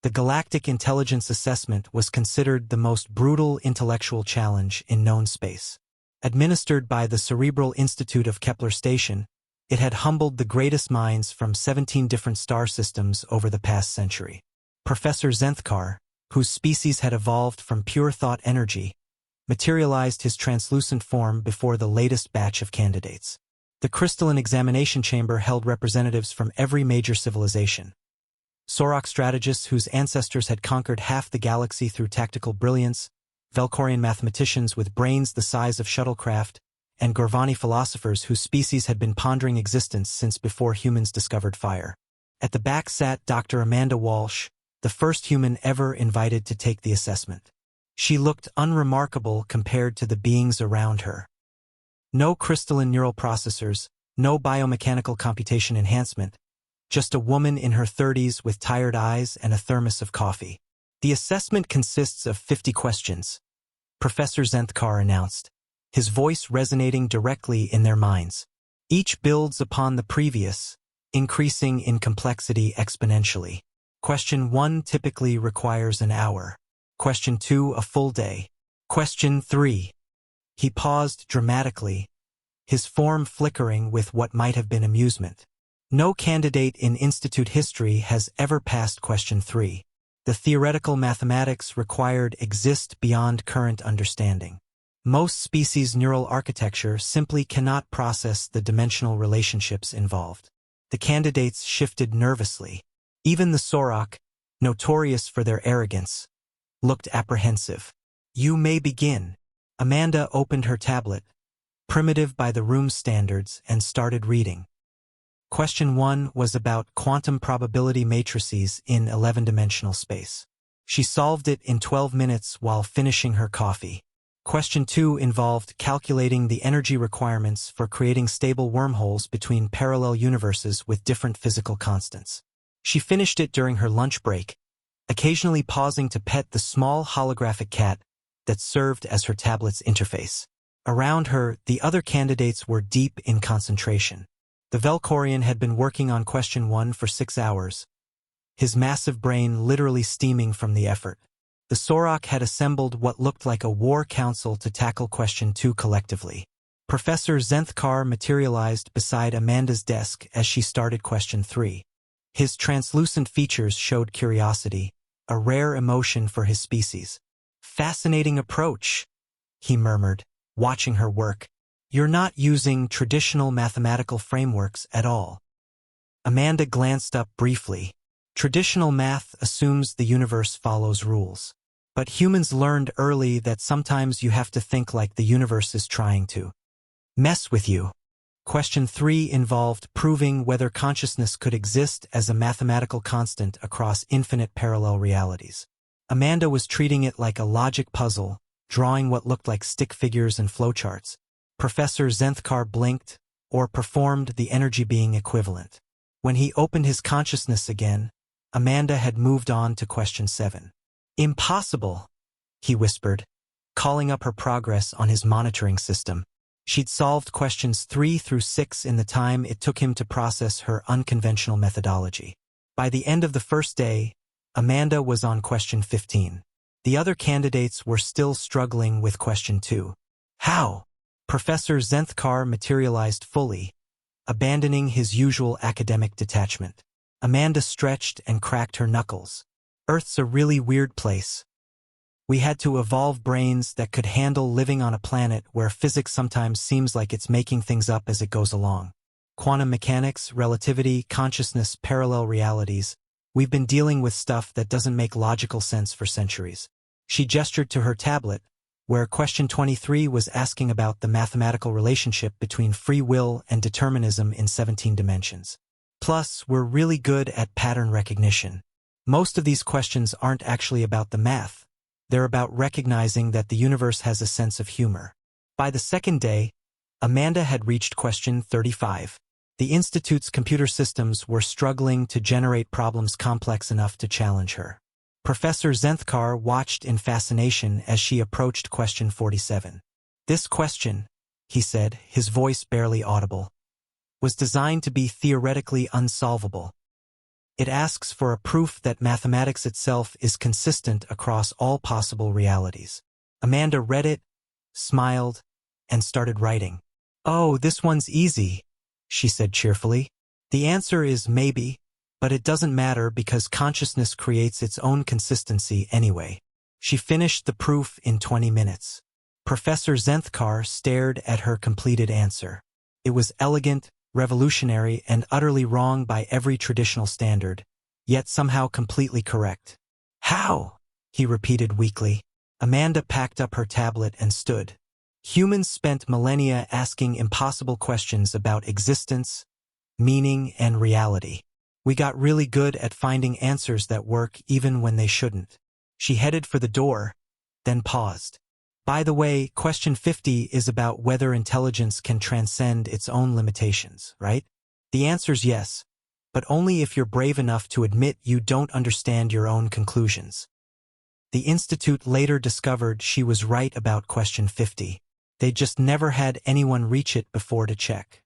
The Galactic Intelligence Assessment was considered the most brutal intellectual challenge in known space. Administered by the Cerebral Institute of Kepler Station, it had humbled the greatest minds from 17 different star systems over the past century. Professor Zenthkar, whose species had evolved from pure thought energy, materialized his translucent form before the latest batch of candidates. The crystalline examination chamber held representatives from every major civilization. Sorok strategists whose ancestors had conquered half the galaxy through tactical brilliance, Velkorian mathematicians with brains the size of shuttlecraft, and Gorvani philosophers whose species had been pondering existence since before humans discovered fire. At the back sat Dr. Amanda Walsh, the first human ever invited to take the assessment. She looked unremarkable compared to the beings around her. No crystalline neural processors, no biomechanical computation enhancement, just a woman in her 30s with tired eyes and a thermos of coffee. The assessment consists of 50 questions, Professor Zenthkar announced, his voice resonating directly in their minds. Each builds upon the previous, increasing in complexity exponentially. Question 1 typically requires an hour. Question 2 a full day. Question 3. He paused dramatically, his form flickering with what might have been amusement. No candidate in Institute history has ever passed question 3. The theoretical mathematics required exist beyond current understanding. Most species' neural architecture simply cannot process the dimensional relationships involved. The candidates shifted nervously. Even the Sorok, notorious for their arrogance, looked apprehensive. You may begin. Amanda opened her tablet, primitive by the room's standards, and started reading. Question 1 was about quantum probability matrices in 11-dimensional space. She solved it in 12 minutes while finishing her coffee. Question 2 involved calculating the energy requirements for creating stable wormholes between parallel universes with different physical constants. She finished it during her lunch break, occasionally pausing to pet the small holographic cat that served as her tablet's interface. Around her, the other candidates were deep in concentration. The Velkorian had been working on question 1 for 6 hours, his massive brain literally steaming from the effort. The Sorok had assembled what looked like a war council to tackle question 2 collectively. Professor Zenthkar materialized beside Amanda's desk as she started question 3. His translucent features showed curiosity, a rare emotion for his species. Fascinating approach, he murmured, watching her work. You're not using traditional mathematical frameworks at all. Amanda glanced up briefly. Traditional math assumes the universe follows rules. But humans learned early that sometimes you have to think like the universe is trying to mess with you. Question 3 involved proving whether consciousness could exist as a mathematical constant across infinite parallel realities. Amanda was treating it like a logic puzzle, drawing what looked like stick figures and flowcharts. Professor Zenthkar blinked, or performed the energy being equivalent. When he opened his consciousness again, Amanda had moved on to question 7. Impossible, he whispered, calling up her progress on his monitoring system. She'd solved questions 3 through 6 in the time it took him to process her unconventional methodology. By the end of the first day, Amanda was on question 15. The other candidates were still struggling with question 2. How? Professor Zenthkar materialized fully, abandoning his usual academic detachment. Amanda stretched and cracked her knuckles. Earth's a really weird place. We had to evolve brains that could handle living on a planet where physics sometimes seems like it's making things up as it goes along. Quantum mechanics, relativity, consciousness, parallel realities. We've been dealing with stuff that doesn't make logical sense for centuries. She gestured to her tablet, where question 23 was asking about the mathematical relationship between free will and determinism in 17 dimensions. Plus, we're really good at pattern recognition. Most of these questions aren't actually about the math. They're about recognizing that the universe has a sense of humor. By the second day, Amanda had reached question 35. The Institute's computer systems were struggling to generate problems complex enough to challenge her. Professor Zenthkar watched in fascination as she approached question 47. This question, he said, his voice barely audible, was designed to be theoretically unsolvable. It asks for a proof that mathematics itself is consistent across all possible realities. Amanda read it, smiled, and started writing. "Oh, this one's easy," she said cheerfully. "The answer is maybe, but it doesn't matter because consciousness creates its own consistency anyway." She finished the proof in 20 minutes. Professor Zenthkar stared at her completed answer. It was elegant, revolutionary, and utterly wrong by every traditional standard, yet somehow completely correct. "How?" he repeated weakly. Amanda packed up her tablet and stood. Humans spent millennia asking impossible questions about existence, meaning, and reality. We got really good at finding answers that work even when they shouldn't. She headed for the door, then paused. "By the way, question 50 is about whether intelligence can transcend its own limitations, right? The answer's yes, but only if you're brave enough to admit you don't understand your own conclusions." The Institute later discovered she was right about question 50. They just never had anyone reach it before to check.